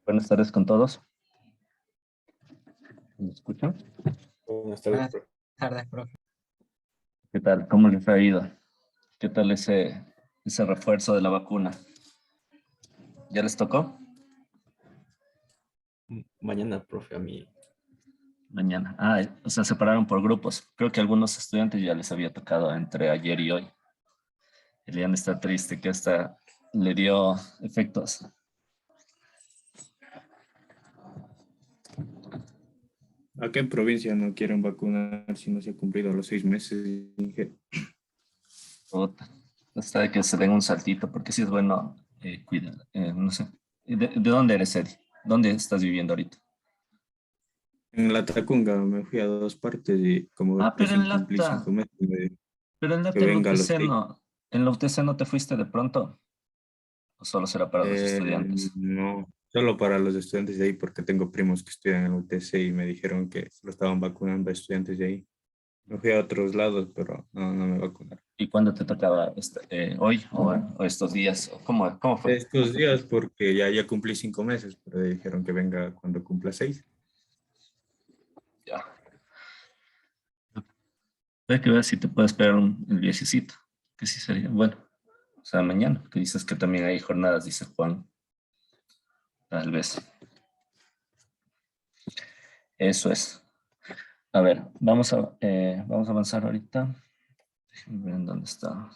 Buenas tardes con todos. ¿Me escuchan? Buenas tardes, Buenas profe. tardes, profe. ¿Qué tal? ¿Cómo les ha ido? ¿Qué tal ese refuerzo de la vacuna? ¿Ya les tocó? Mañana, profe, a mí. Mañana. O sea, separaron por grupos. Creo que a algunos estudiantes ya les había tocado entre ayer y hoy. Elian está triste que hasta le dio efectos. ¿A qué provincia no quieren vacunar si no se ha cumplido los 6 meses? Puta. Hasta de que se den un saltito, porque sí es bueno cuidar. No sé. ¿De dónde eres, Eddie? ¿Dónde estás viviendo ahorita? En la Tacunga me fui a 2 partes y como Ah, pero recién cumplí 5 meses, Pero en que en la venga a los UTC 6. en la UTC no te fuiste de pronto, o solo será para los Eh, estudiantes. no, solo para los estudiantes de ahí, porque tengo primos que estudian en la UTC y me dijeron que lo estaban vacunando a estudiantes de ahí. Me fui a otros lados, pero no me vacunaron. ¿Y cuándo te tocaba hoy o estos días? ¿Cómo fue? Estos días, porque ya cumplí 5 meses, pero dijeron que venga cuando cumpla 6. Ya. Hay que ver si te puedes esperar el viajecito, que sí sería bueno. O sea, mañana, que dices que también hay jornadas, dice Juan, tal vez. Eso es. A ver, vamos a avanzar ahorita. Déjenme ver en dónde está.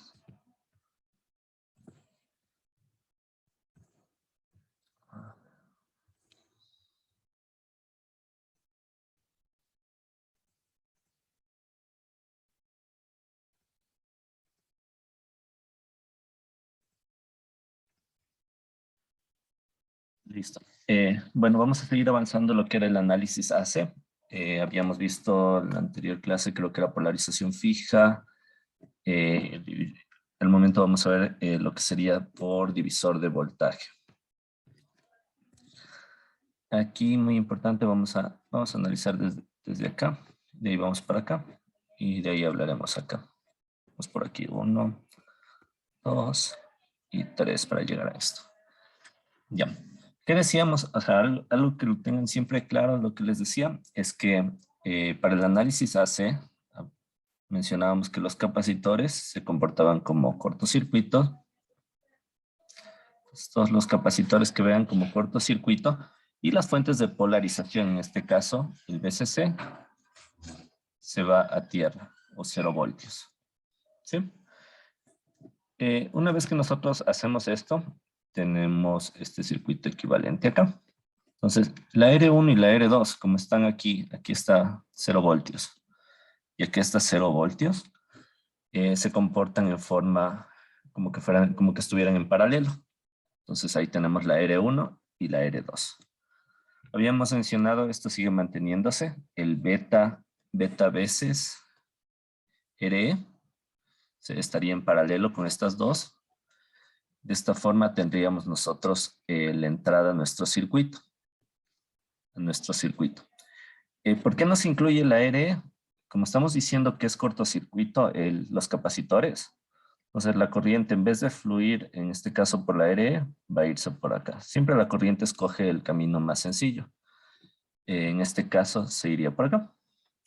Listo. Bueno, vamos a seguir avanzando lo que era el análisis AC. Habíamos visto en la anterior clase, creo que era polarización fija. Al momento vamos a ver lo que sería por divisor de voltaje. Aquí, muy importante, vamos a analizar desde acá. De ahí vamos para acá. Y de ahí hablaremos acá. Vamos por aquí. 1, 2 y 3 para llegar a esto. Ya. ¿Qué decíamos? O sea, algo que lo tengan siempre claro, lo que les decía, es que para el análisis AC, mencionábamos que los capacitores se comportaban como cortocircuito. Pues, todos los capacitores que vean como cortocircuito y las fuentes de polarización, en este caso, el VCC, se va a tierra o 0 voltios. ¿Sí? Una vez que nosotros hacemos esto, tenemos este circuito equivalente acá. Entonces, la R1 y la R2, como están aquí está 0 voltios. Y aquí está 0 voltios. Se comportan en forma como que estuvieran en paralelo. Entonces, ahí tenemos la R1 y la R2. Habíamos mencionado, esto sigue manteniéndose, el beta veces RE estaría en paralelo con estas dos. De esta forma tendríamos nosotros la entrada a nuestro circuito. ¿Por qué no se incluye la RE? Como estamos diciendo que es cortocircuito los capacitores, entonces la corriente en vez de fluir, en este caso por la RE, va a irse por acá. Siempre la corriente escoge el camino más sencillo. En este caso se iría por acá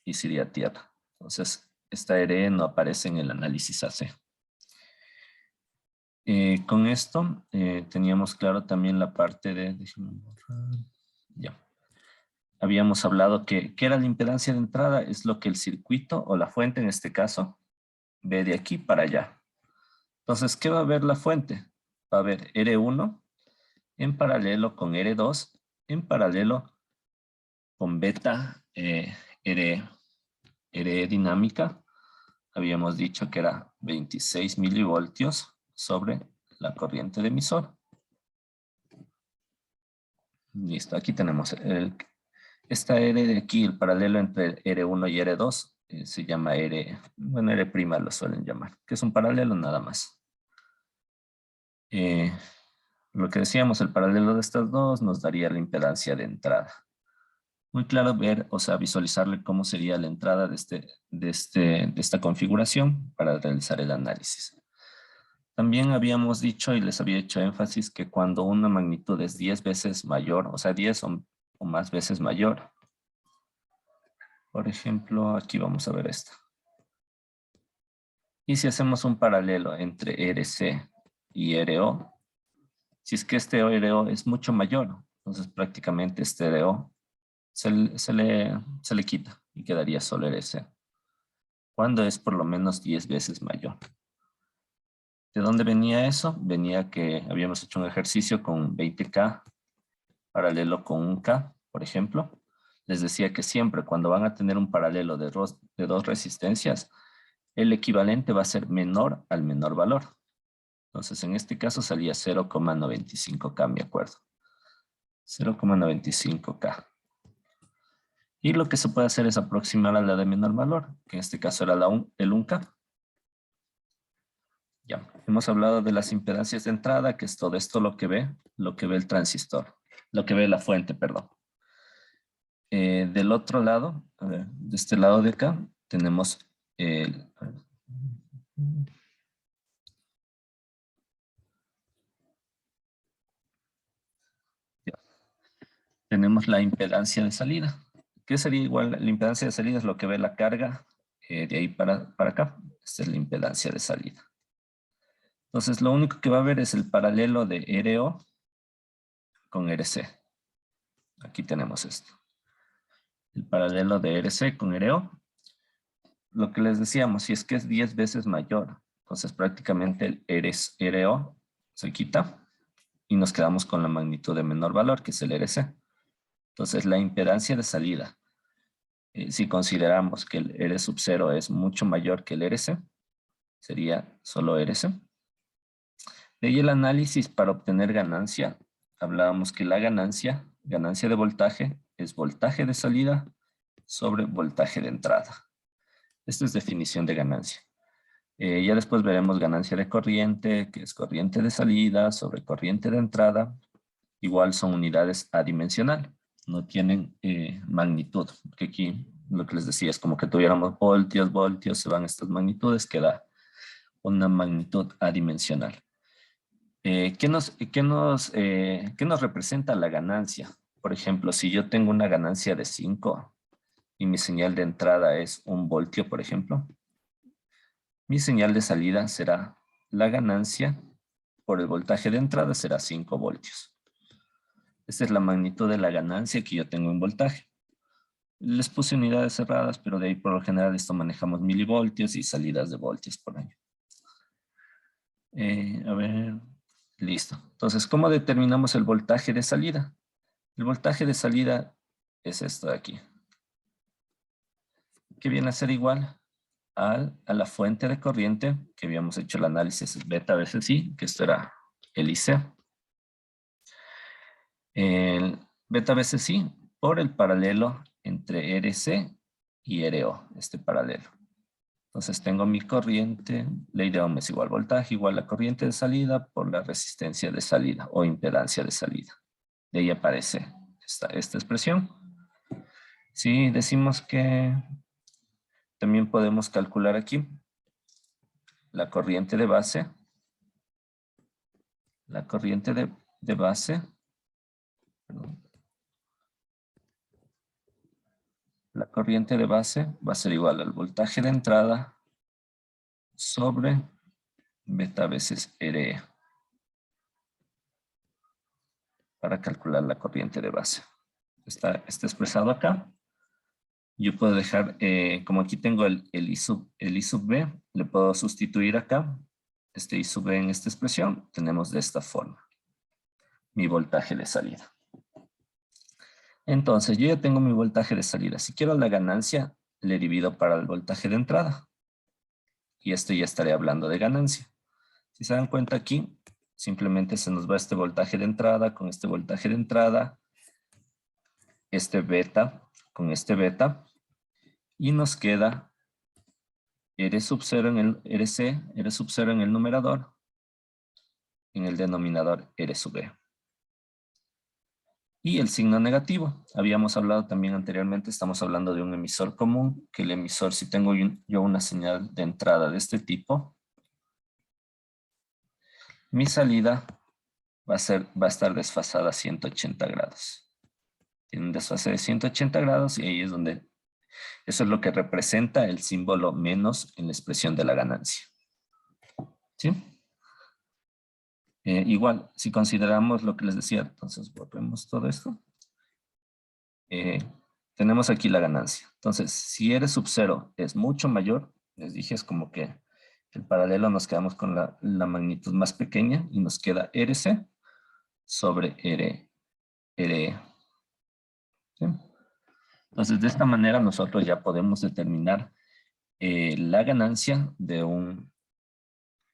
y se iría a tierra. Entonces, esta RE no aparece en el análisis AC. Con esto teníamos claro también la parte de... déjenme borrar. Ya. Habíamos hablado que ¿qué era la impedancia de entrada? Es lo que el circuito o la fuente en este caso ve de aquí para allá. Entonces, ¿qué va a ver la fuente? Va a ver R1 en paralelo con R2 en paralelo con beta RE dinámica. Habíamos dicho que era 26 milivoltios sobre la corriente de emisor. Listo, aquí tenemos esta R de aquí, el paralelo entre R1 y R2, se llama bueno, R' lo suelen llamar, que es un paralelo nada más. Lo que decíamos, el paralelo de estas dos nos daría la impedancia de entrada. Muy claro ver, o sea, visualizarle cómo sería la entrada de esta configuración para realizar el análisis. También habíamos dicho y les había hecho énfasis que cuando una magnitud es 10 veces mayor, o sea, 10 o más veces mayor. Por ejemplo, aquí vamos a ver esto. Y si hacemos un paralelo entre RC y RO, si es que este RO es mucho mayor, entonces prácticamente este RO se le quita y quedaría solo RC. Cuando es por lo menos 10 veces mayor. ¿De dónde venía eso? Venía que habíamos hecho un ejercicio con 20K paralelo con un K, por ejemplo. Les decía que siempre cuando van a tener un paralelo de dos resistencias, el equivalente va a ser menor al menor valor. Entonces, en este caso salía 0,95K, me acuerdo. 0,95K. Y lo que se puede hacer es aproximar a la de menor valor, que en este caso era el 1K. Ya, hemos hablado de las impedancias de entrada, que es todo esto lo que ve el transistor, lo que ve la fuente, perdón. Del otro lado, a ver, de este lado de acá, tenemos el... Ya, tenemos la impedancia de salida. ¿Qué sería igual? La impedancia de salida es lo que ve la carga de ahí para acá. Esta es la impedancia de salida. Entonces, lo único que va a ver es el paralelo de RO con RC. Aquí tenemos esto. El paralelo de RC con RO. Lo que les decíamos, si es que es 10 veces mayor, entonces prácticamente el RO se quita y nos quedamos con la magnitud de menor valor, que es el RC. Entonces, la impedancia de salida, si consideramos que el R sub 0 es mucho mayor que el RC, sería solo RC. De ahí el análisis para obtener ganancia. Hablábamos que la ganancia de voltaje, es voltaje de salida sobre voltaje de entrada. Esta es definición de ganancia. Ya después veremos ganancia de corriente, que es corriente de salida sobre corriente de entrada. Igual son unidades adimensional, no tienen magnitud. Porque aquí lo que les decía es como que tuviéramos voltios, se van estas magnitudes, queda una magnitud adimensional. ¿Qué nos representa la ganancia? Por ejemplo, si yo tengo una ganancia de 5 y mi señal de entrada es 1 voltio, por ejemplo, mi señal de salida será la ganancia por el voltaje de entrada será 5 voltios. Esta es la magnitud de la ganancia que yo tengo en voltaje. Les puse unidades cerradas, pero de ahí por lo general esto manejamos milivoltios y salidas de voltios por año. A ver, listo. Entonces, ¿cómo determinamos el voltaje de salida? El voltaje de salida es esto de aquí, que viene a ser igual a la fuente de corriente, que habíamos hecho el análisis beta veces I, que esto era el IC. El beta veces I por el paralelo entre RC y RO, este paralelo. Entonces tengo mi corriente, ley de Ohm es igual voltaje, igual la corriente de salida por la resistencia de salida o impedancia de salida. De ahí aparece esta expresión. Si decimos que también podemos calcular aquí la corriente de base. La corriente de base, perdón. La corriente de base va a ser igual al voltaje de entrada sobre beta veces RE para calcular la corriente de base. Está expresado acá. Yo puedo dejar, como aquí tengo el I sub B, le puedo sustituir acá. Este I sub B en esta expresión, tenemos de esta forma. Mi voltaje de salida. Entonces, yo ya tengo mi voltaje de salida. Si quiero la ganancia, le divido para el voltaje de entrada. Y esto ya estaré hablando de ganancia. Si se dan cuenta aquí, simplemente se nos va este voltaje de entrada con este voltaje de entrada, este beta con este beta, y nos queda R sub 0 en el RC, R sub 0 en el numerador, en el denominador R sub E. Y el signo negativo. Habíamos hablado también anteriormente, estamos hablando de un emisor común, que el emisor, si tengo yo una señal de entrada de este tipo, mi salida va a estar desfasada a 180 grados. Tiene un desfase de 180 grados y ahí es donde, eso es lo que representa el símbolo menos en la expresión de la ganancia. ¿Sí? Igual, si consideramos lo que les decía, entonces borremos todo esto. Tenemos aquí la ganancia. Entonces, si R sub 0 es mucho mayor, les dije, es como que el paralelo nos quedamos con la magnitud más pequeña y nos queda RC sobre RE. ¿Sí? Entonces, de esta manera nosotros ya podemos determinar la ganancia de un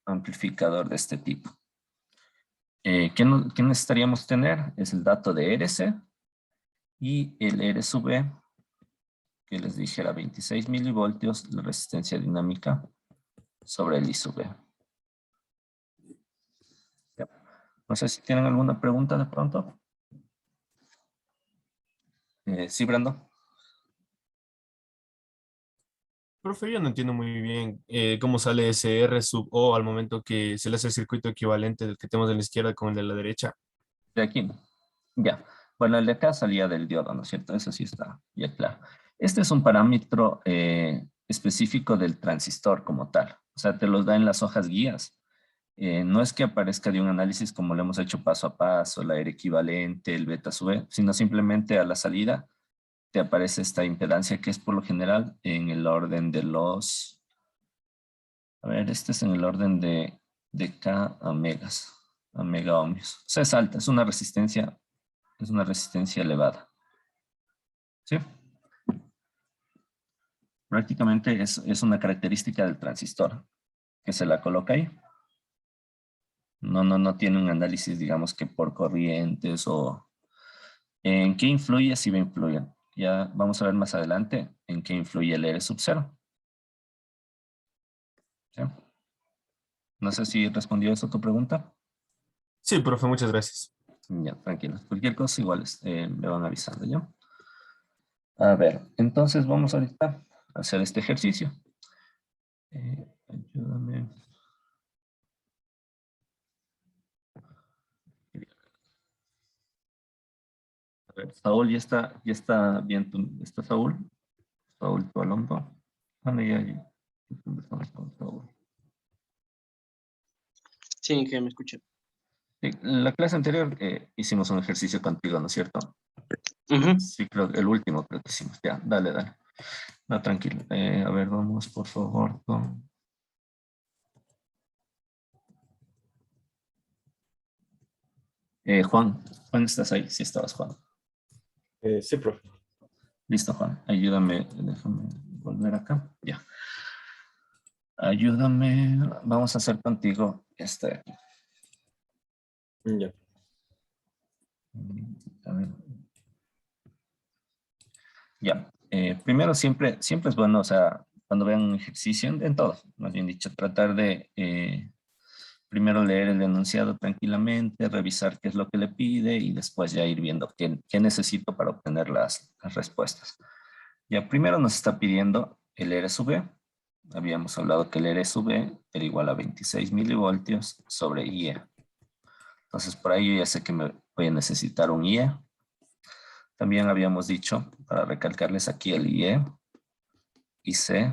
amplificador de este tipo. ¿Qué necesitaríamos tener? Es el dato de RC y el R sub E, que les dije era 26 milivoltios, la resistencia dinámica sobre el I sub E. Ya. No sé si tienen alguna pregunta de pronto. Sí, Brando. Profe, yo no entiendo muy bien cómo sale ese R sub O al momento que se le hace el circuito equivalente del que tenemos de la izquierda con el de la derecha. De aquí. Ya. Bueno, el de acá salía del diodo, ¿no es cierto? Eso sí está ya claro. Este es un parámetro específico del transistor como tal. O sea, te los da en las hojas guías. No es que aparezca de un análisis como lo hemos hecho paso a paso, la R equivalente, el beta sub E, sino simplemente a la salida te aparece esta impedancia que es por lo general en el orden de los... A ver, este es en el orden de K a megas, a mega ohmios. O sea, es alta, es una resistencia elevada. ¿Sí? Prácticamente es una característica del transistor que se la coloca ahí. No tiene un análisis, digamos que por corrientes o en qué influye, si va a influir. Ya vamos a ver más adelante en qué influye el R sub 0. ¿Sí? No sé si respondió eso a tu pregunta. Sí, profe, muchas gracias. Ya, tranquilo. Cualquier cosa igual me van avisando, ¿ya? A ver, entonces vamos ahorita a hacer este ejercicio. Ayúdame. A ver, Saúl, ya está bien, ¿está Saúl? Saúl Palombo. Bueno, ya conversamos con Saúl. Sí, que me escuchen. Sí, en la clase anterior hicimos un ejercicio contigo, ¿no es cierto? Ujú. Sí, creo el último creo que hicimos. Ya, dale. No, tranquilo. A ver, vamos por favor con... Juan, ¿estás ahí? Sí, estabas, Juan. Sí, profe. Listo, Juan. Ayúdame, déjame volver acá. Ya. Ayúdame. Vamos a hacer contigo este. Ya. A ver. Ya. Primero, siempre es bueno, o sea, cuando vean un ejercicio, en todo, más bien dicho, tratar de primero leer el enunciado tranquilamente, revisar qué es lo que le pide y después ya ir viendo qué necesito para obtener las respuestas. Ya, primero nos está pidiendo el R sub E. Habíamos hablado que el R sub E era igual a 26 milivoltios sobre IE. Entonces, por ahí yo ya sé que me voy a necesitar un IE. También habíamos dicho, para recalcarles aquí el IE, IC,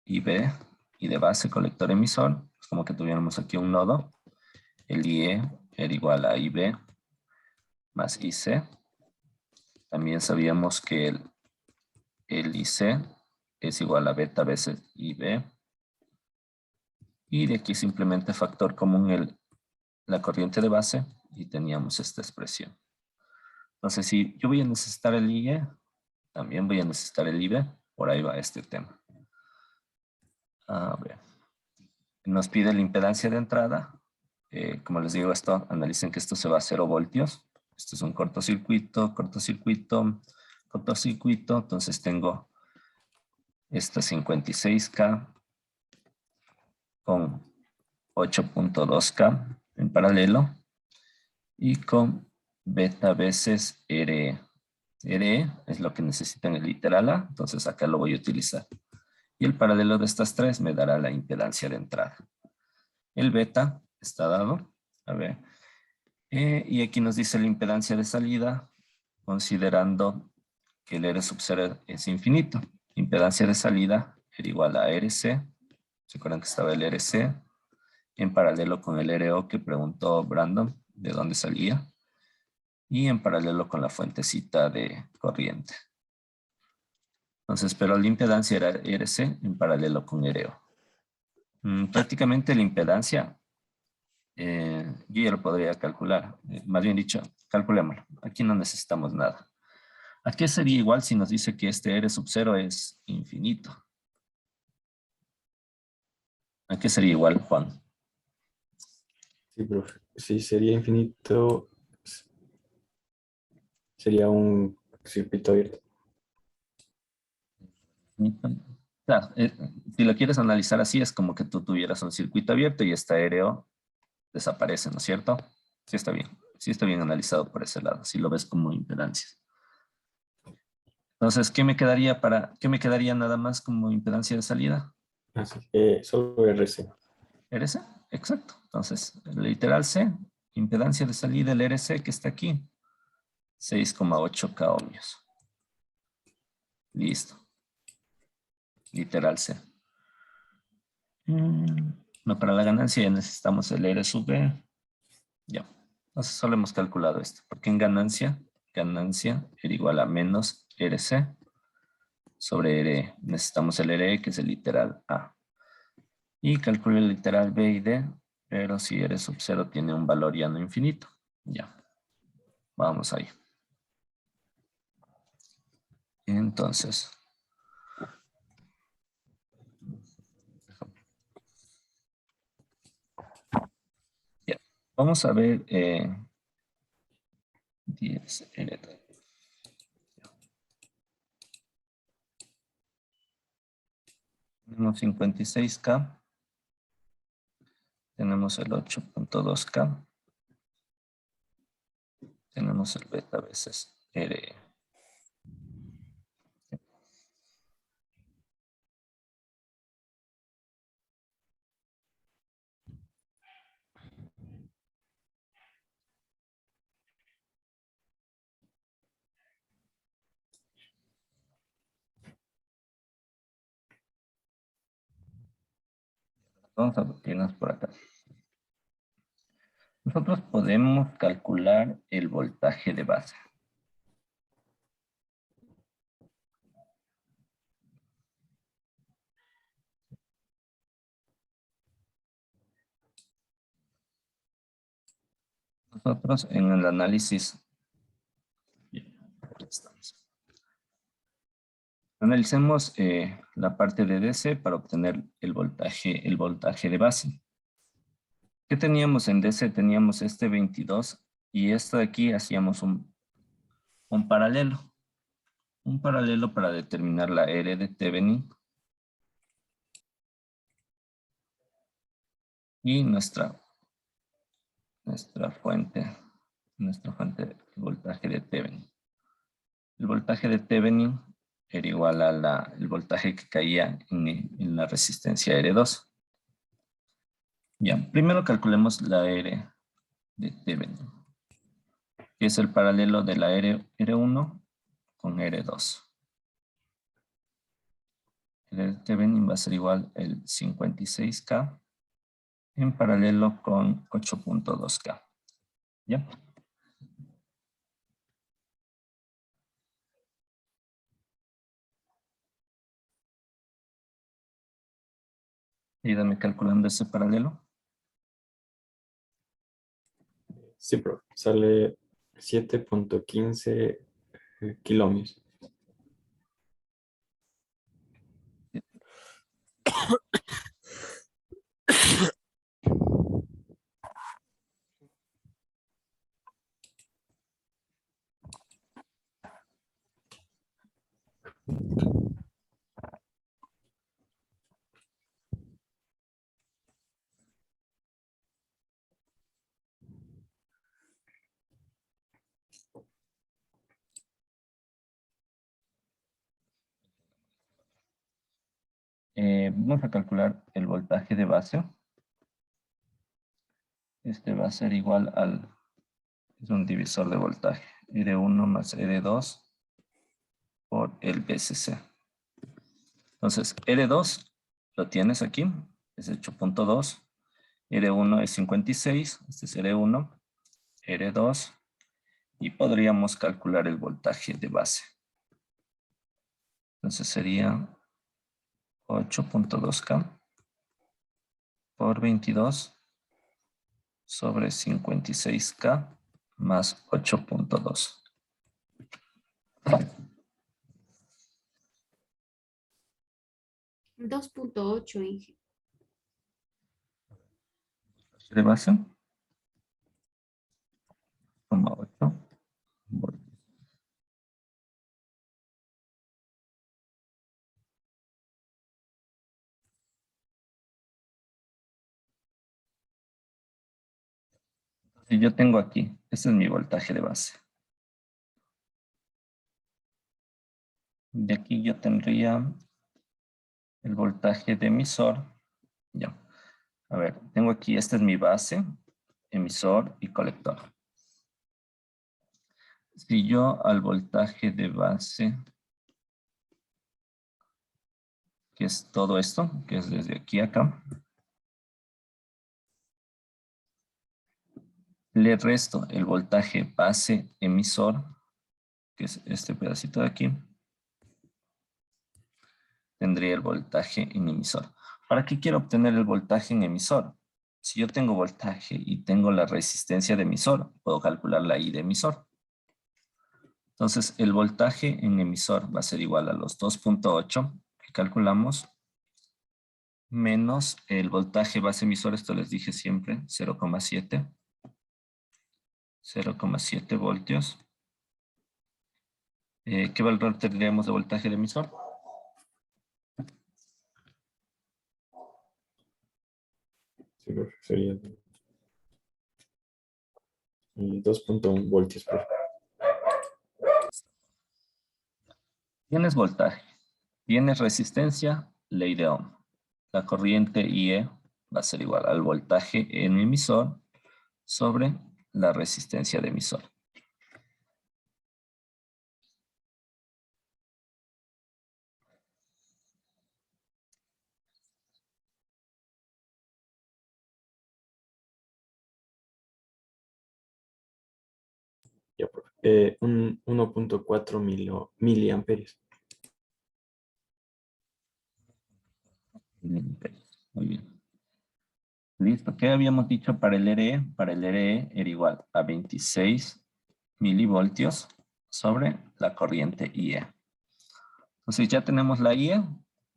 IB y de base colector emisor. Es como que tuviéramos aquí un nodo. El IE era igual a IB más IC. También sabíamos que el IC es igual a beta veces IB. Y de aquí simplemente factor común la corriente de base y teníamos esta expresión. Entonces, si yo voy a necesitar el IE, también voy a necesitar el IB. Por ahí va este tema. A ver. Nos pide la impedancia de entrada. Como les digo, analicen que esto se va a 0 voltios. Esto es un cortocircuito. Entonces tengo esta 56K con 8.2K en paralelo y con beta veces RE. RE es lo que necesita en el literal A, entonces acá lo voy a utilizar. Y el paralelo de estas tres me dará la impedancia de entrada. El beta está dado. A ver. Y aquí nos dice la impedancia de salida, considerando que el R sub 0 es infinito. Impedancia de salida era igual a RC. ¿Se acuerdan que estaba el RC? En paralelo con el RO que preguntó Brandon de dónde salía. Y en paralelo con la fuentecita de corriente. Entonces, pero la impedancia era RC en paralelo con RO. Prácticamente la impedancia, yo ya lo podría calcular. Más bien dicho, calculémoslo. Aquí no necesitamos nada. ¿A qué sería igual si nos dice que este R sub 0 es infinito? ¿A qué sería igual, Juan? Sí, profe. Si sería infinito, sería un circuito abierto. Claro, si lo quieres analizar así, es como que tú tuvieras un circuito abierto y esta RO desaparece, ¿no es cierto? Sí está bien. Sí está bien analizado por ese lado, si lo ves como impedancias. Entonces, ¿qué me quedaría nada más como impedancia de salida? Así que solo RC. RC, exacto. Entonces, el literal C, impedancia de salida, el RC que está aquí, 6,8 ohmios. Listo. Literal C. No, para la ganancia ya necesitamos el R sub B. Ya. Entonces solo hemos calculado esto. Porque en ganancia era igual a menos RC sobre RE. Necesitamos el RE que es el literal A. Y calculo el literal B y D, pero si R sub 0 tiene un valor ya no infinito. Ya. Vamos ahí. Entonces. Ya. Vamos a ver 10 L. Tenemos 56K. Tenemos el 8.2K. Tenemos el beta veces R. Vamos a irnos por acá. Nosotros podemos calcular el voltaje de base. Nosotros en el análisis, aquí estamos. Analicemos la parte de DC para obtener el voltaje de base. ¿Qué teníamos en DC? Teníamos este 22 y esto de aquí hacíamos un paralelo. Un paralelo para determinar la R de Thevenin y nuestra fuente de voltaje de Thevenin. El voltaje de Thevenin era igual a el voltaje que caía en la resistencia R2. Ya, primero calculemos la R de Thevenin, que es el paralelo de la R1 con R2. El R de Thevenin va a ser igual el 56K en paralelo con 8.2K. ¿Ya? Ayúdame calculando ese paralelo. Sí, profe. Sale 7.15 kilómetros. Vamos a calcular el voltaje de base. Este va a ser igual al, es un divisor de voltaje, R1 más R2 por el VCC. Entonces, R2 lo tienes aquí, es 8.2, R1 es 56, este es R1, R2, y podríamos calcular el voltaje de base. Entonces sería 8.2K por 22 sobre 56K más 8.2. Dos punto ocho, Inge. De base, 8 voltios. Si yo tengo aquí, este es mi voltaje de base. De aquí yo tendría el voltaje de emisor. Ya. A ver, tengo aquí, esta es mi base, emisor y colector. Si yo al voltaje de base, que es todo esto, que es desde aquí a acá, le resto el voltaje base emisor, que es este pedacito de aquí, tendría el voltaje en emisor. ¿Para qué quiero obtener el voltaje en emisor? Si yo tengo voltaje y tengo la resistencia de emisor, puedo calcular la I de emisor. Entonces, el voltaje en emisor va a ser igual a los 2.8 que calculamos, menos el voltaje base emisor, esto les dije siempre, 0,7. 0,7 voltios. ¿Qué valor tendríamos de voltaje de emisor? Sí, profe, sería 2.1 voltios, profe. Tienes voltaje, tienes resistencia, ley de Ohm. La corriente IE va a ser igual al voltaje en emisor sobre la resistencia de emisor. Ya, profe. Un 1.4 miliamperios. Muy bien. Listo. ¿Qué habíamos dicho para el RE? Para el RE era igual a 26 milivoltios sobre la corriente IE. Entonces ya tenemos la IE,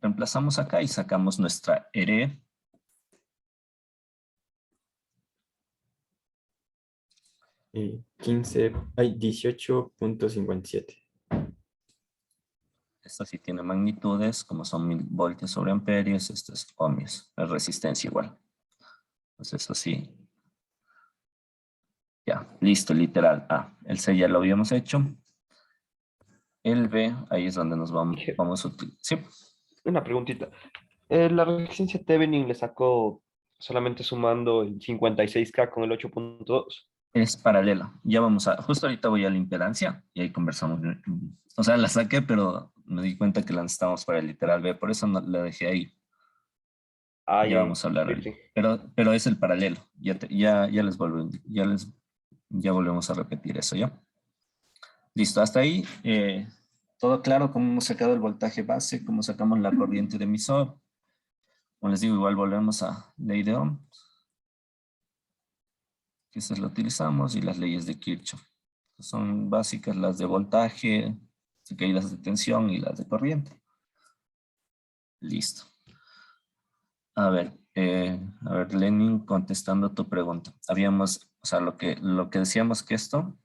reemplazamos acá y sacamos nuestra RE. Y 18.57. Esta sí tiene magnitudes, como son 1000 voltios sobre amperios, esto es ohmios, es resistencia igual. Entonces eso sí. Ya, listo, literal A. El C ya lo habíamos hecho. El B, ahí es donde nos vamos a utilizar. Sí, Una preguntita. La resistencia Thevenin le sacó solamente sumando el 56K con el 8.2. es paralela. Ya vamos a, justo ahorita voy a la impedancia y ahí conversamos. O sea, la saqué, pero me di cuenta que la necesitamos para el literal B, por eso no, la dejé ahí. Ah, Ya ya. vamos a hablar Sí, ahorita. sí. Pero es el paralelo. Ya les vuelvo, ya volvemos a repetir eso, ¿ya? Listo, hasta ahí. Todo claro, cómo hemos sacado el voltaje base, cómo sacamos la corriente de emisor. Como les digo, igual volvemos a ley de Ohm, que esa la utilizamos, y las leyes de Kirchhoff. Son básicas las de voltaje, caídas de tensión y las de corriente. Listo. A ver, Lenin, contestando tu pregunta. Habíamos, o sea, lo que decíamos que esto,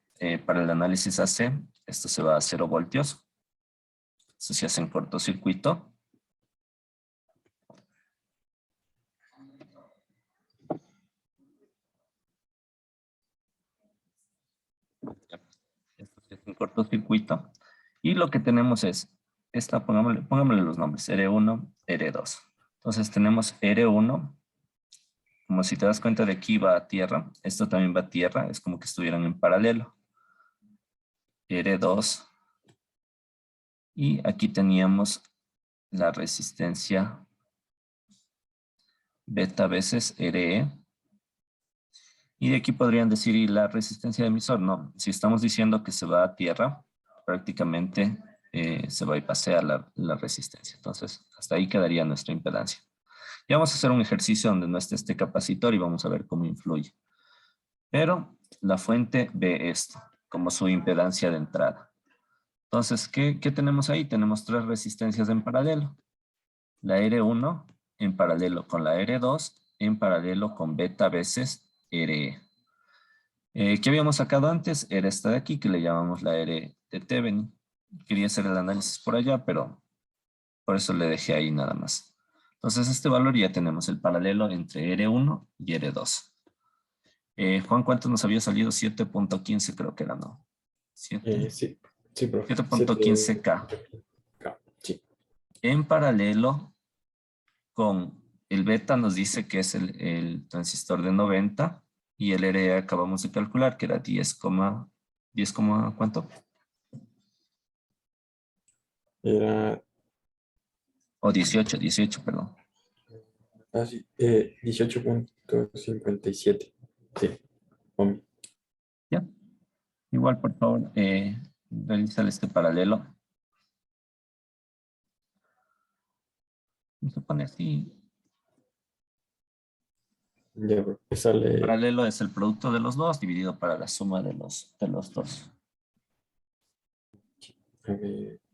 para el análisis AC, esto se va a 0 voltios. Eso se hace en cortocircuito. Esto se hace en cortocircuito. Y lo que tenemos es, esta, pongámosle los nombres, R1, R2. Entonces tenemos R1, como si te das cuenta de aquí va a tierra, esto también va a tierra, es como que estuvieran en paralelo. R2. Y aquí teníamos la resistencia beta veces RE. Y de aquí podrían decir, ¿y la resistencia de emisor? No, si estamos diciendo que se va a tierra, prácticamente se va y pasea la resistencia. Entonces, hasta ahí quedaría nuestra impedancia. Y vamos a hacer un ejercicio donde no esté este capacitor y vamos a ver cómo influye. Pero la fuente ve esto como su impedancia de entrada. Entonces, ¿qué tenemos ahí? Tenemos tres resistencias en paralelo. La R1 en paralelo con la R2 en paralelo con beta veces RE. ¿Qué habíamos sacado antes? Era esta de aquí que le llamamos la R de Thevenin. Quería hacer el análisis por allá, pero por eso le dejé ahí nada más. Entonces este valor ya tenemos el paralelo entre R1 y R2. Juan, ¿cuánto nos había salido? 7.15 creo que era, ¿no? Sí, sí, profe. 7.15K. Sí. En paralelo con el beta nos dice que es el transistor de 90 y el RE acabamos de calcular que era 10, ¿cuánto? Era O 18, perdón. así, 18.57. Sí. Ohm. ¿Ya? Igual, por favor, realiza este paralelo. Se pone así. Ya, profe. Sale, Paralelo es el producto de los dos dividido para la suma de los dos.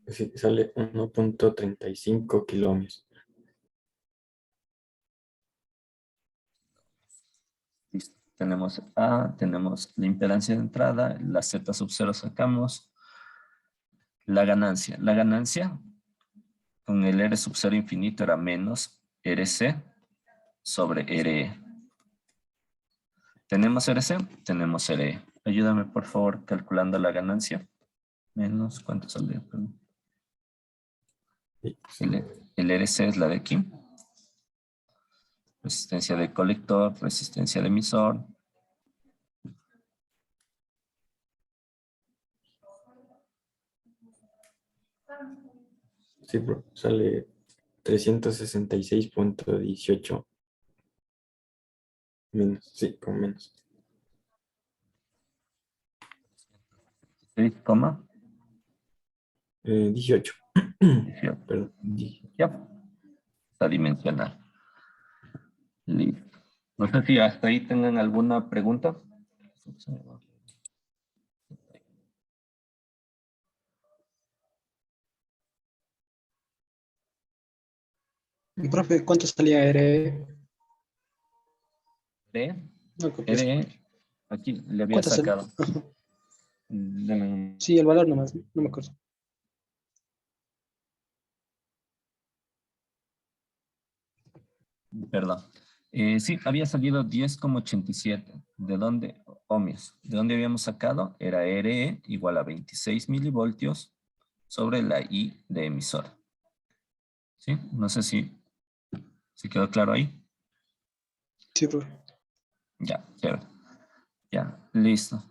sí, sale 1.35 kilómetros. Listo. Tenemos A, tenemos la impedancia de entrada, la Z sub 0 sacamos. La ganancia. La ganancia con el R sub 0 infinito era menos RC sobre RE. ¿Tenemos RC? Tenemos RE. Ayúdame, por favor, calculando la ganancia. Menos, ¿cuánto saldría? El RC es la de aquí. Resistencia de colector, resistencia de emisor. Sí, profe. Sale 366.18. Menos, sí, con menos. 6, 18. 18. Perdón. 18. Ya. Está dimensional. Listo. No sé si hasta ahí tengan alguna pregunta. Profe, ¿cuánto salía R? RE, No copié. aquí le había ¿Cuánto salió? sacado. Deme Sí, el valor nomás, no me acuerdo. perdón. Sí, había salido 10,87. ¿De dónde? Ohmios. ¿De dónde habíamos sacado? Era RE igual a 26 milivoltios sobre la I de emisor. ¿Sí? No sé si quedó claro ahí. Sí, profe. Ya, chévere. Ya, listo.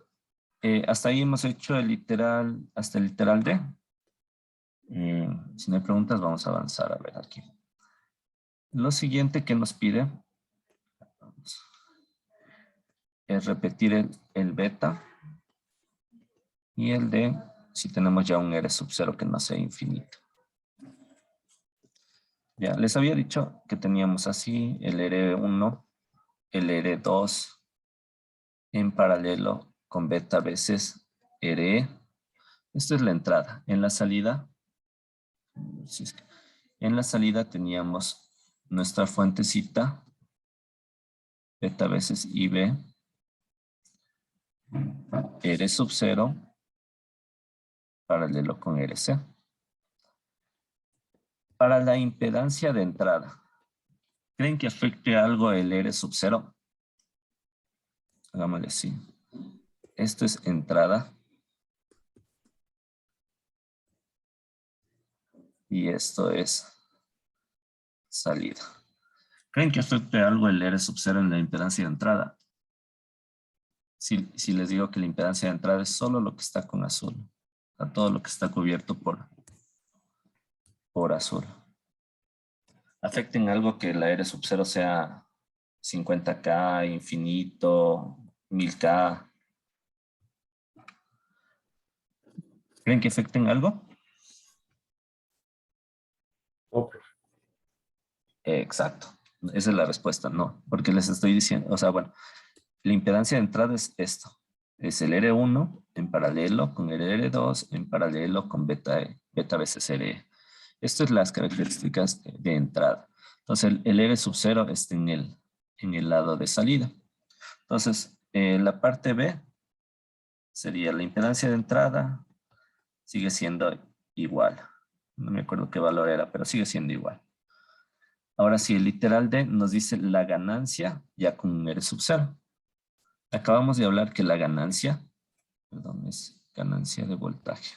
Hasta ahí hemos hecho el literal, hasta el literal D. Si no hay preguntas, vamos a avanzar a ver aquí. Lo siguiente que nos pide es repetir el beta y el D si tenemos ya un R sub 0 que no sea infinito. Ya, les había dicho que teníamos así el R1, el R2 en paralelo con beta veces RE. Esta es la entrada. En la salida, teníamos nuestra fuentecita beta veces IB R sub 0 paralelo con RC. Para la impedancia de entrada, ¿creen que afecte algo el R sub 0? Hagámosle así. Esto es entrada. Y esto es salida. ¿Creen que afecte algo el R sub 0 en la impedancia de entrada? Si les digo que la impedancia de entrada es solo lo que está con azul. O sea, todo lo que está cubierto por azul. ¿Afecta en algo que la R sub 0 sea 50K, infinito, 1000K? ¿Creen que afecten algo? No, profe. Exacto. Esa es la respuesta, no. Porque les estoy diciendo, o sea, bueno, la impedancia de entrada es esto. Es el R1 en paralelo con el R2 en paralelo con beta BCCRE. Esto es las características de entrada. Entonces el R sub 0 está en el lado de salida. Entonces la parte B sería la impedancia de entrada, sigue siendo igual. No me acuerdo qué valor era, pero sigue siendo igual. Ahora sí, el literal D nos dice la ganancia ya con un R sub 0. Acabamos de hablar que la ganancia, perdón, es ganancia de voltaje.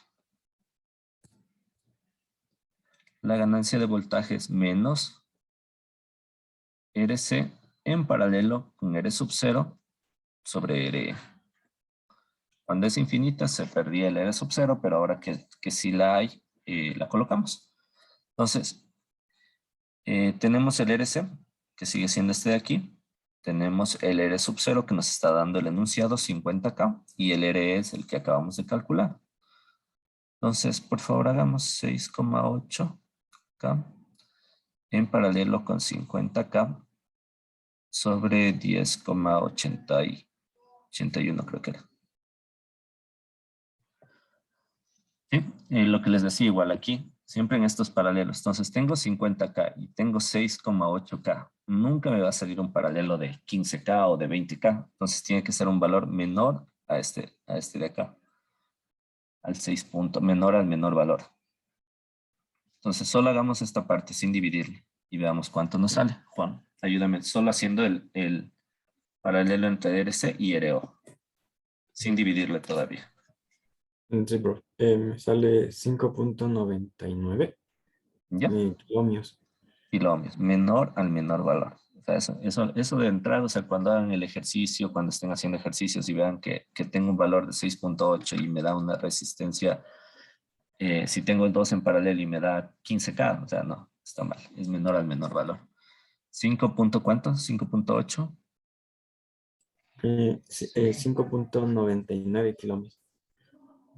La ganancia de voltaje es menos RC en paralelo con R sub 0 sobre RE. Cuando es infinita se perdía el R sub 0, pero ahora que sí la hay, la colocamos. Entonces, tenemos el RC, que sigue siendo este de aquí. Tenemos el R sub 0 que nos está dando el enunciado 50K y el RE es el que acabamos de calcular. Entonces, por favor, hagamos 6,8K en paralelo con 50K sobre 10,81 creo que era. ¿Sí? Lo que les decía igual aquí, siempre en estos paralelos. Entonces tengo 50K y tengo 6,8K. Nunca me va a salir un paralelo de 15K o de 20K. Entonces tiene que ser un valor menor a este de acá. Al 6 punto, menor al menor valor. Entonces solo hagamos esta parte sin dividirle y veamos cuánto nos sale. Juan, ayúdame solo haciendo el paralelo entre RC y RO. Sin dividirle todavía. Sí, profe. Me sale 5.99 ¿Ya? kiloohmios. Kiloohmios, menor al menor valor. O sea, eso de entrada, o sea, cuando hagan el ejercicio, cuando estén haciendo ejercicios y vean que tengo un valor de 6,8 y me da una resistencia, si tengo el 2 en paralelo y me da 15K, o sea, no, está mal, es menor al menor valor. 5 punto ¿cuánto? 5,8. 5.99 kiloohmios.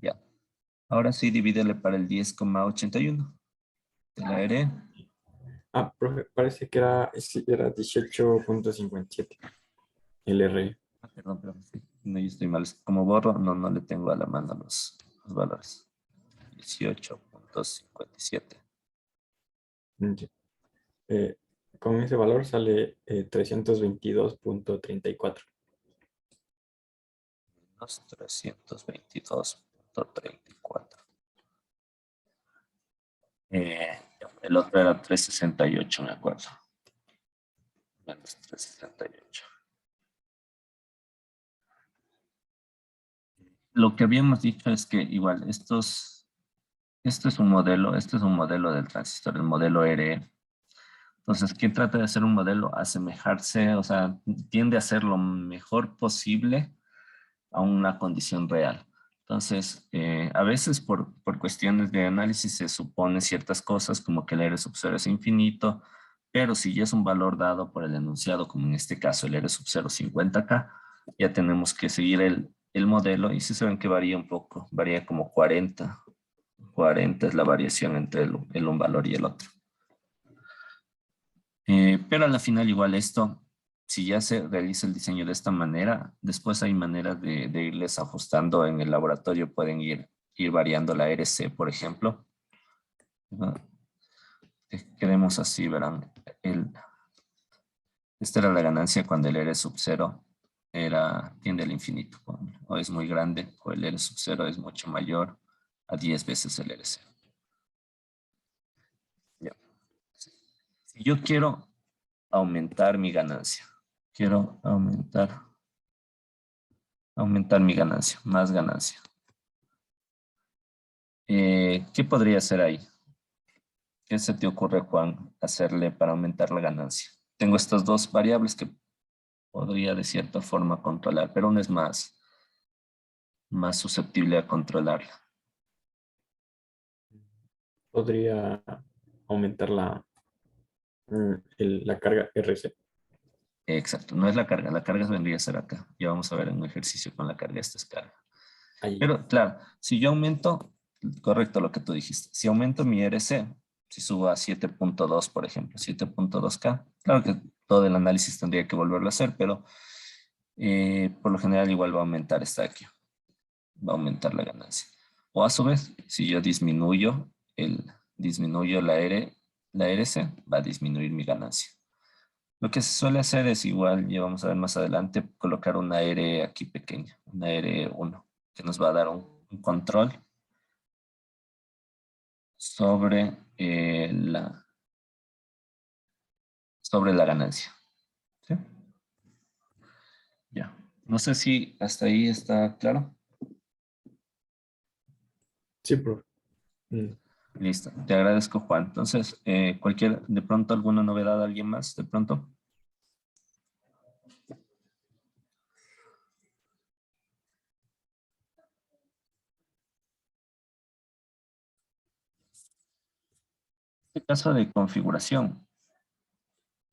Ya. Ahora sí, divídele para el 10,81 de la RE. Ah, profe, parece que era 18.57 el R. Perdón, sí. No, yo estoy mal. Como borro, no le tengo a la mano los valores. 18,57. Sí. Con ese valor sale 322.34. Menos 322,34. El otro era 368, me acuerdo. Menos 368. Lo que habíamos dicho es que igual esto es un modelo del transistor, el modelo RE. Entonces, ¿quién trata de hacer un modelo? Asemejarse, o sea, tiende a ser lo mejor posible a una condición real. Entonces, a veces por cuestiones de análisis se supone ciertas cosas como que el R sub 0 es infinito, pero si ya es un valor dado por el enunciado, como en este caso el R sub 0 50K, ya tenemos que seguir el modelo y si se ven que varía un poco, varía como 40 es la variación entre el un valor y el otro. Pero a la final igual esto, si ya se realiza el diseño de esta manera, después hay maneras de irles ajustando en el laboratorio, pueden ir variando la RC, por ejemplo. Queremos así, verán, esta era la ganancia cuando el R sub 0 tiende al infinito, o es muy grande, o el R sub 0 es mucho mayor a 10 veces el RC. Ya. Si yo quiero aumentar mi ganancia, quiero aumentar mi ganancia, más ganancia. ¿Qué podría hacer ahí? ¿Qué se te ocurre, Juan, hacerle para aumentar la ganancia? tengo estas dos variables que podría de cierta forma controlar, pero una es más susceptible a controlarla. Podría aumentar la carga RC. Exacto, no es la carga vendría a ser acá. Ya vamos a ver en un ejercicio con la carga, esta es carga. Ahí. Pero claro, si yo aumento, correcto lo que tú dijiste, si aumento mi RC, si subo a 7.2, por ejemplo, 7.2K, claro que todo el análisis tendría que volverlo a hacer, pero por lo general igual va a aumentar esta aquí, va a aumentar la ganancia. O a su vez, si yo disminuyo la RC, va a disminuir mi ganancia. Lo que se suele hacer es igual, ya vamos a ver más adelante, colocar una R aquí pequeña, una R1, que nos va a dar un control sobre, sobre la ganancia. ¿Sí? Ya. No sé si hasta ahí está claro. Sí, profe. Listo. Te agradezco, Juan. Entonces, de pronto alguna novedad, alguien más, de pronto. En este caso de configuración,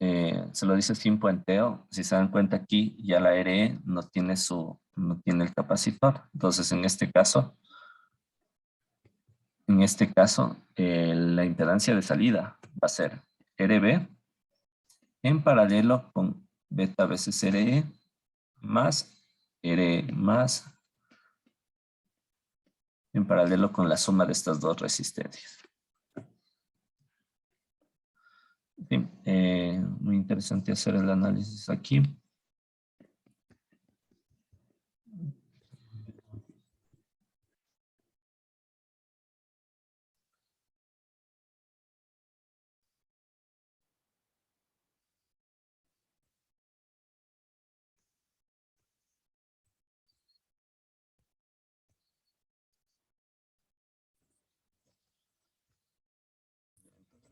se lo dice sin puenteo. Si se dan cuenta aquí, ya la RE no tiene el capacitor. Entonces, en este caso, la impedancia de salida va a ser RB en paralelo con beta veces RE más RE más en paralelo con la suma de estas dos resistencias. En fin, muy interesante hacer el análisis aquí.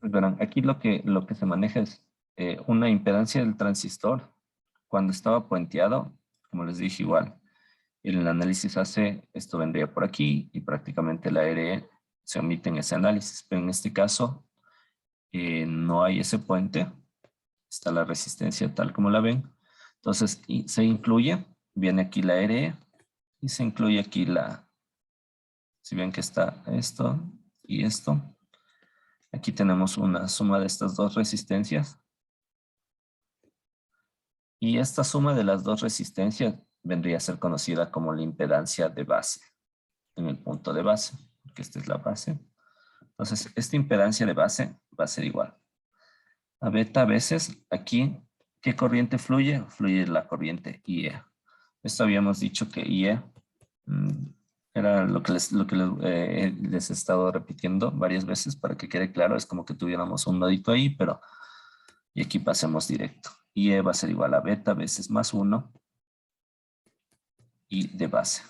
Pues verán, aquí lo que se maneja es una impedancia del transistor. Cuando estaba puenteado, como les dije igual, el análisis hace, esto vendría por aquí y prácticamente la RE se omite en ese análisis. Pero en este caso no hay ese puente. Está la resistencia tal como la ven. Entonces se incluye, viene aquí la RE y se incluye aquí si ven que está esto y esto. Aquí tenemos una suma de estas dos resistencias. Y esta suma de las dos resistencias vendría a ser conocida como la impedancia de base, en el punto de base, porque esta es la base. Entonces, esta impedancia de base va a ser igual a beta veces aquí, ¿qué corriente fluye? Fluye la corriente IE. Esto habíamos dicho que IE era lo que les he estado repitiendo varias veces para que quede claro. Es como que tuviéramos un nodito ahí, pero y aquí pasemos directo. IE va a ser igual a beta veces más 1 y de base.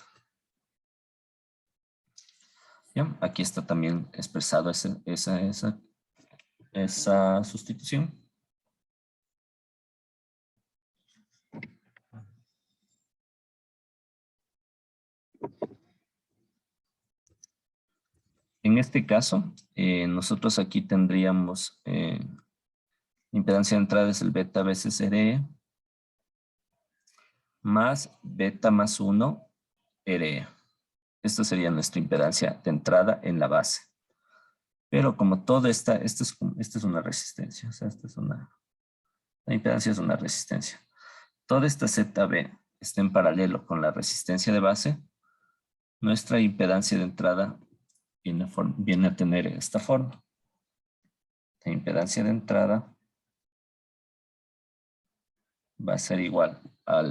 ¿Bien? Aquí está también expresado esa sustitución. En este caso, nosotros aquí tendríamos impedancia de entrada es el beta veces RE más beta más 1 RE. Esta sería nuestra impedancia de entrada en la base. Pero como toda esta es una resistencia, o sea, la impedancia es una resistencia. Toda esta ZB está en paralelo con la resistencia de base. Nuestra impedancia de entrada viene a tener esta forma. La impedancia de entrada va a ser igual a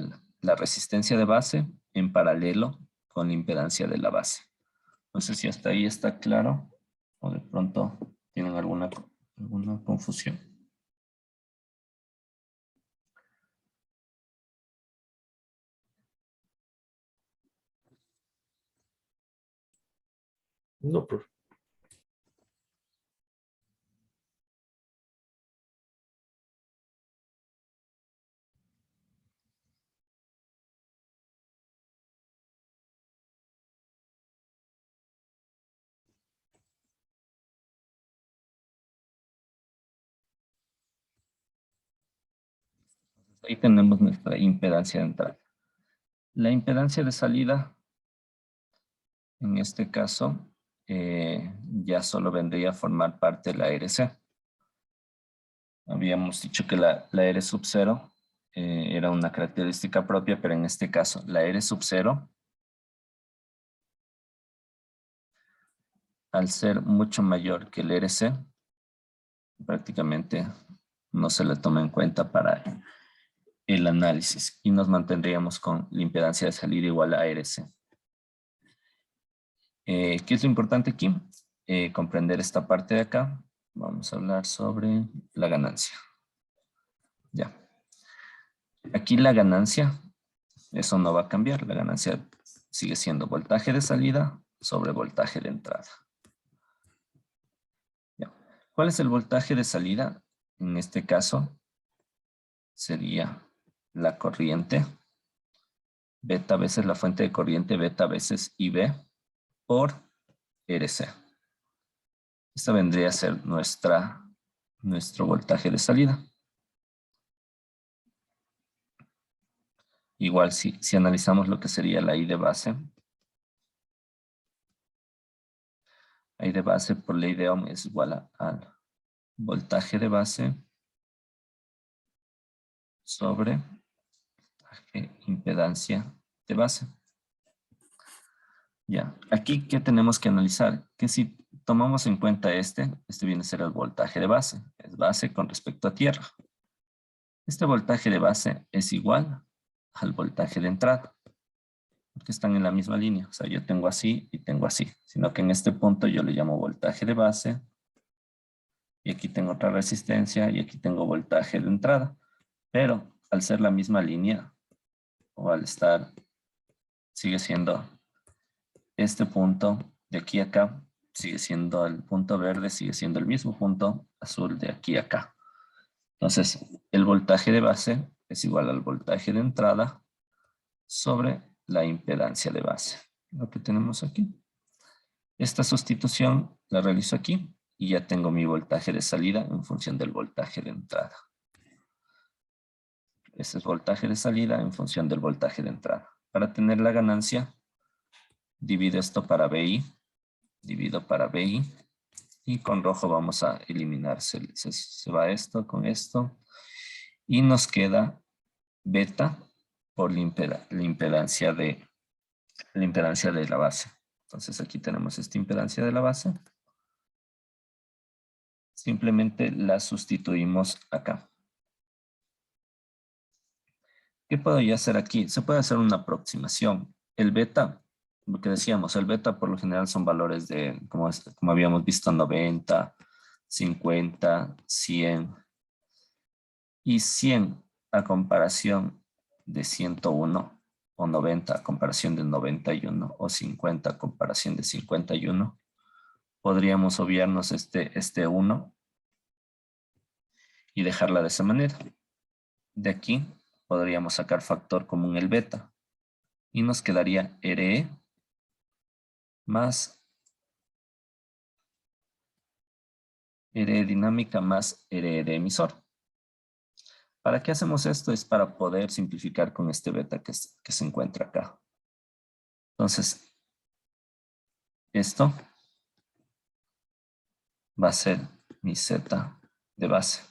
la resistencia de base en paralelo con la impedancia de la base. No sé si hasta ahí está claro o de pronto tienen alguna confusión. No, profe. Ahí tenemos nuestra impedancia de entrada. La impedancia de salida, en este caso, ya solo vendría a formar parte de la RC. Habíamos dicho que la R sub 0 era una característica propia, pero en este caso, la R sub 0, al ser mucho mayor que el RC, prácticamente no se le toma en cuenta para el análisis y nos mantendríamos con la impedancia de salida igual a RC. ¿Qué es lo importante aquí? Comprender esta parte de acá. Vamos a hablar sobre la ganancia. Ya. Aquí la ganancia, eso no va a cambiar. La ganancia sigue siendo voltaje de salida sobre voltaje de entrada. Ya. ¿Cuál es el voltaje de salida? En este caso sería la corriente. Beta veces la fuente de corriente, beta veces IB por RC. Esta vendría a ser nuestro voltaje de salida. Igual si analizamos lo que sería la I de base. I de base por ley de Ohm es igual al voltaje de base sobre impedancia de base. Ya, aquí ¿qué tenemos que analizar? Que si tomamos en cuenta este viene a ser el voltaje de base. Es base con respecto a tierra. Este voltaje de base es igual al voltaje de entrada. Porque están en la misma línea. O sea, yo tengo así y tengo así. Sino que en este punto yo le llamo voltaje de base. Y aquí tengo otra resistencia y aquí tengo voltaje de entrada. Pero al ser la misma línea, o al estar, sigue siendo este punto de aquí a acá, sigue siendo el punto verde, sigue siendo el mismo punto azul de aquí a acá. Entonces, el voltaje de base es igual al voltaje de entrada sobre la impedancia de base. Lo que tenemos aquí. Esta sustitución la realizo aquí y ya tengo mi voltaje de salida en función del voltaje de entrada. Este es voltaje de salida en función del voltaje de entrada. Para tener la ganancia, divido esto para BI, divido para BI y con rojo vamos a eliminar. Se va esto con esto y nos queda beta por la impedancia de la base. Entonces aquí tenemos esta impedancia de la base. Simplemente la sustituimos acá. ¿Qué puedo yo hacer aquí? Se puede hacer una aproximación. El beta, lo que decíamos, el beta por lo general son valores de, como habíamos visto, 90, 50, 100. Y 100 a comparación de 101, o 90 a comparación de 91, o 50 a comparación de 51. Podríamos obviarnos este 1 y dejarla de esa manera. De aquí podríamos sacar factor común el beta. Y nos quedaría RE más RE dinámica más RE de emisor. ¿Para qué hacemos esto? Es para poder simplificar con este beta que se encuentra acá. Entonces, esto va a ser mi Z de base.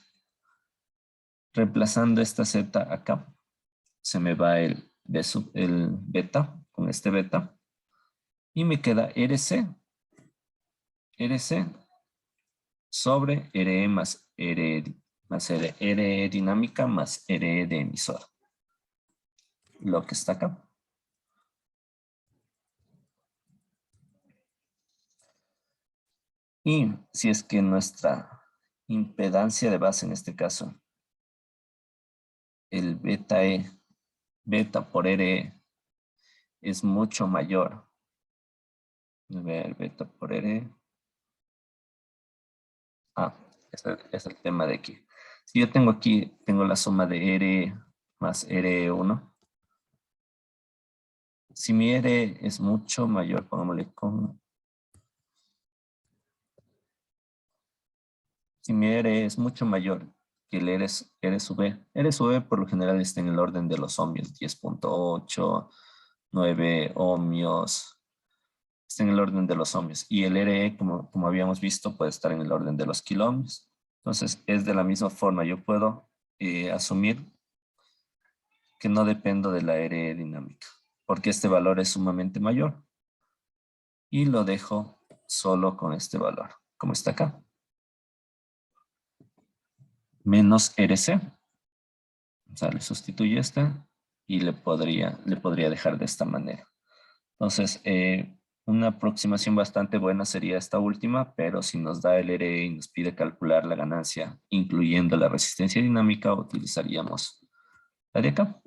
Reemplazando esta Z acá, se me va el beta con este beta. Y me queda RC. RC sobre RE más RE dinámica más RE de emisor. Lo que está acá. Y si es que nuestra impedancia de base, en este caso, el beta por RE es mucho mayor. A ver, beta por RE. Es el tema de aquí. Si yo tengo aquí, tengo la suma de RE más RE1. Si mi RE es mucho mayor, pongámosle con... Si mi RE es mucho mayor que el R sub B. R sub B por lo general está en el orden de los ohmios, 10.8, 9 ohmios, está en el orden de los ohmios. Y el RE, como habíamos visto, puede estar en el orden de los kiloohmios. Entonces, es de la misma forma. Yo puedo asumir que no dependo de la RE dinámica, porque este valor es sumamente mayor. Y lo dejo solo con este valor, como está acá. Menos RC. O sea, le sustituyo este y le podría dejar de esta manera. Entonces, una aproximación bastante buena sería esta última, pero si nos da el RE y nos pide calcular la ganancia, incluyendo la resistencia dinámica, utilizaríamos la de acá.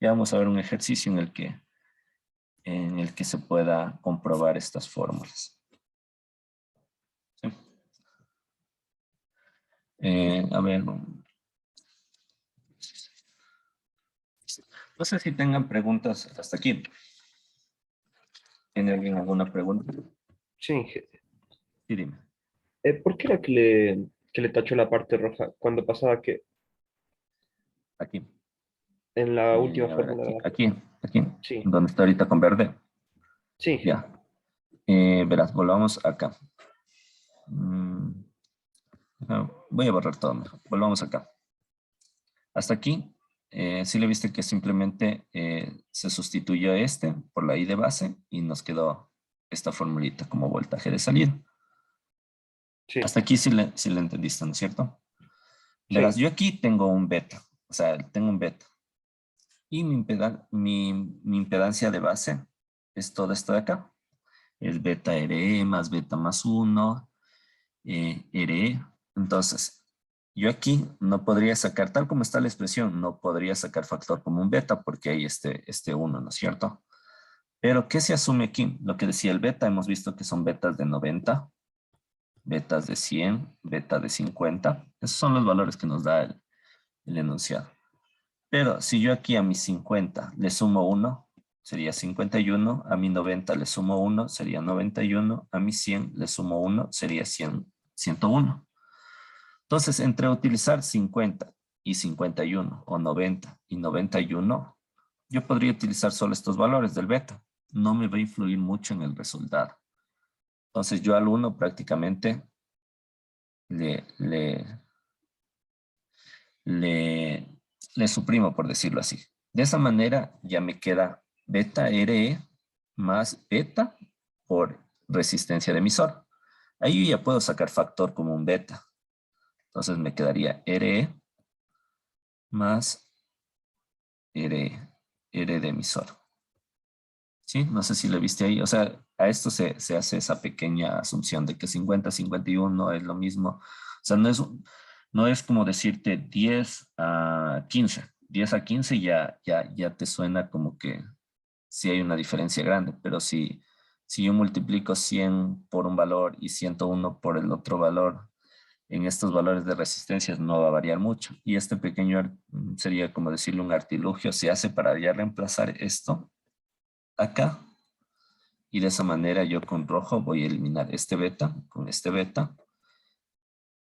Ya vamos a ver un ejercicio en el que se pueda comprobar estas fórmulas. ¿Sí? A ver. No sé si tengan preguntas hasta aquí. ¿Tiene alguien alguna pregunta? Sí. Sí, dime. ¿Por qué era que le tachó la parte roja cuando pasaba que Aquí. en la última A ver, fórmula? aquí. Sí, Donde está ahorita con verde. sí. Ya. Verás, volvamos acá. Voy a borrar todo mejor. Volvamos acá. Hasta aquí, sí le viste que simplemente se sustituyó este por la I de base y nos quedó esta formulita como voltaje de salida. Sí, Hasta aquí sí le entendiste, ¿no es cierto? Verás, sí, yo aquí tengo un beta, o sea, tengo un beta. Y mi impedancia de base es todo esto de acá. Es beta RE más beta más 1, RE. Entonces, yo aquí no podría sacar, tal como está la expresión, no podría sacar factor común beta porque hay este 1, ¿no es cierto? Pero, ¿qué se asume aquí? Lo que decía el beta, hemos visto que son betas de 90, betas de 100, beta de 50. Esos son los valores que nos da el enunciado. Pero si yo aquí a mi 50 le sumo 1, sería 51. A mi 90 le sumo 1, sería 91. A mi 100 le sumo 1, sería 101. Entonces, entre utilizar 50 y 51, o 90 y 91, yo podría utilizar solo estos valores del beta. No me va a influir mucho en el resultado. Entonces, yo al 1 prácticamente le suprimo, por decirlo así. De esa manera ya me queda beta RE más beta por resistencia de emisor. Ahí yo ya puedo sacar factor como un beta. Entonces me quedaría RE más R de emisor. ¿Sí? No sé si lo viste ahí. O sea, a esto se hace esa pequeña asunción de que 50-51 es lo mismo. O sea, no es como decirte 10 a 15. 10 a 15 ya te suena como que sí hay una diferencia grande, pero si yo multiplico 100 por un valor y 101 por el otro valor, en estos valores de resistencias no va a variar mucho. Y este pequeño sería como decirle un artilugio, se hace para ya reemplazar esto acá. Y de esa manera yo con rojo voy a eliminar este beta con este beta.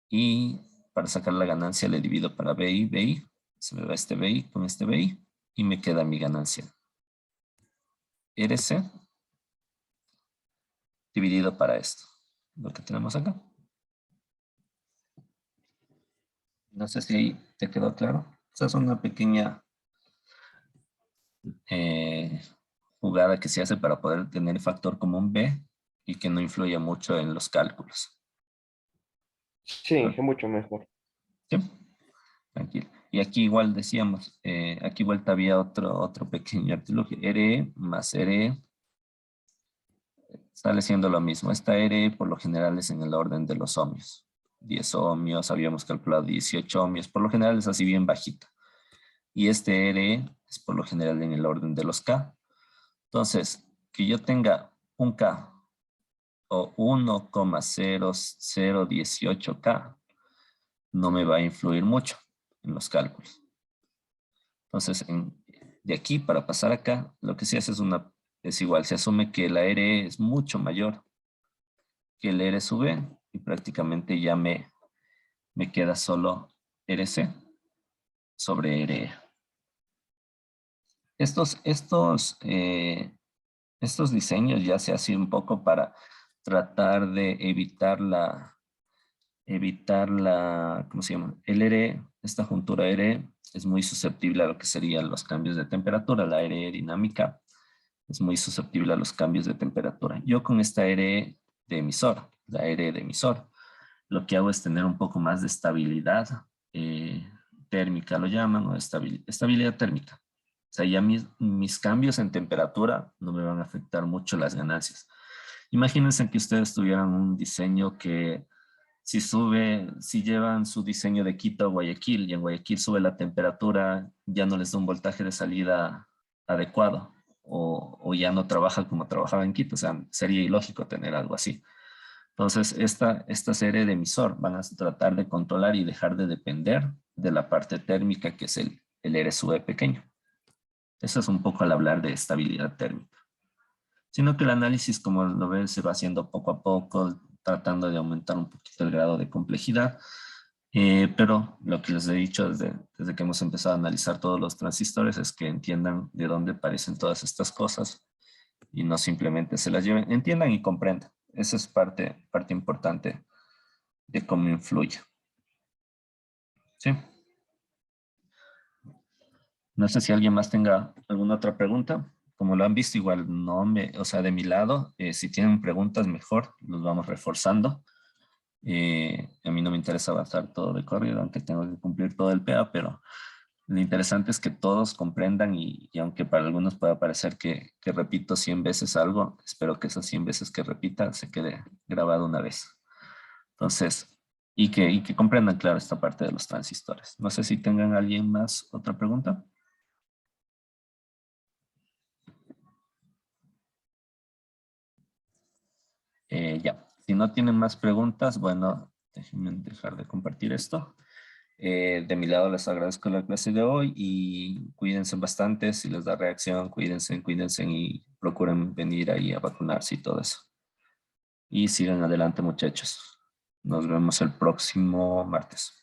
Y para sacar la ganancia le divido para BI. Se me va este BI con este BI. Y me queda mi ganancia. RC dividido para esto. Lo que tenemos acá. No sé si ahí te quedó claro. Esa es una pequeña jugada que se hace para poder tener factor común B y que no influya mucho en los cálculos. sí, es mucho mejor. ¿Sí? Tranquilo. Y aquí igual decíamos, aquí vuelta había otro pequeño artilugio. RE más RE sale siendo lo mismo. Esta RE por lo general es en el orden de los ohmios. 10 ohmios, habíamos calculado 18 ohmios. Por lo general es así bien bajita. Y este RE es por lo general en el orden de los K. Entonces, que yo tenga un K o 1,0018K no me va a influir mucho en los cálculos. Entonces, de aquí para pasar acá, lo que se hace es igual, se asume que la RE es mucho mayor que el R sub B y prácticamente ya me queda solo RC sobre RE. Estos diseños ya se hacen un poco para tratar de evitar ¿cómo se llama? El RE, esta juntura RE es muy susceptible a lo que serían los cambios de temperatura. La RE dinámica es muy susceptible a los cambios de temperatura. Yo con esta RE de emisor, la RE de emisor, lo que hago es tener un poco más de estabilidad térmica, lo llaman, o estabilidad térmica. O sea, ya mis cambios en temperatura no me van a afectar mucho las ganancias. Imagínense que ustedes tuvieran un diseño que si llevan su diseño de Quito a Guayaquil y en Guayaquil sube la temperatura, ya no les da un voltaje de salida adecuado o ya no trabaja como trabajaba en Quito. O sea, sería ilógico tener algo así. Entonces, esta serie de emisor van a tratar de controlar y dejar de depender de la parte térmica que es el RSUE pequeño. Eso es un poco al hablar de estabilidad térmica. Sino que el análisis, como lo ven, se va haciendo poco a poco, tratando de aumentar un poquito el grado de complejidad. Pero lo que les he dicho desde que hemos empezado a analizar todos los transistores es que entiendan de dónde aparecen todas estas cosas y no simplemente se las lleven. Entiendan y comprendan. Esa es parte importante de cómo influye. ¿Sí? No sé si alguien más tenga alguna otra pregunta. Como lo han visto, igual o sea, de mi lado, si tienen preguntas mejor, los vamos reforzando. A mí no me interesa avanzar todo de corrido, aunque tengo que cumplir todo el PA, pero lo interesante es que todos comprendan y aunque para algunos pueda parecer que repito 100 veces algo, espero que esas 100 veces que repita se quede grabado una vez. Entonces, y que comprendan, claro, esta parte de los transistores. No sé si tengan alguien más otra pregunta. Ya, si no tienen más preguntas, bueno, déjenme dejar de compartir esto. De mi lado les agradezco la clase de hoy y cuídense bastante. Si les da reacción, cuídense y procuren venir ahí a vacunarse y todo eso. Y sigan adelante, muchachos. Nos vemos el próximo martes.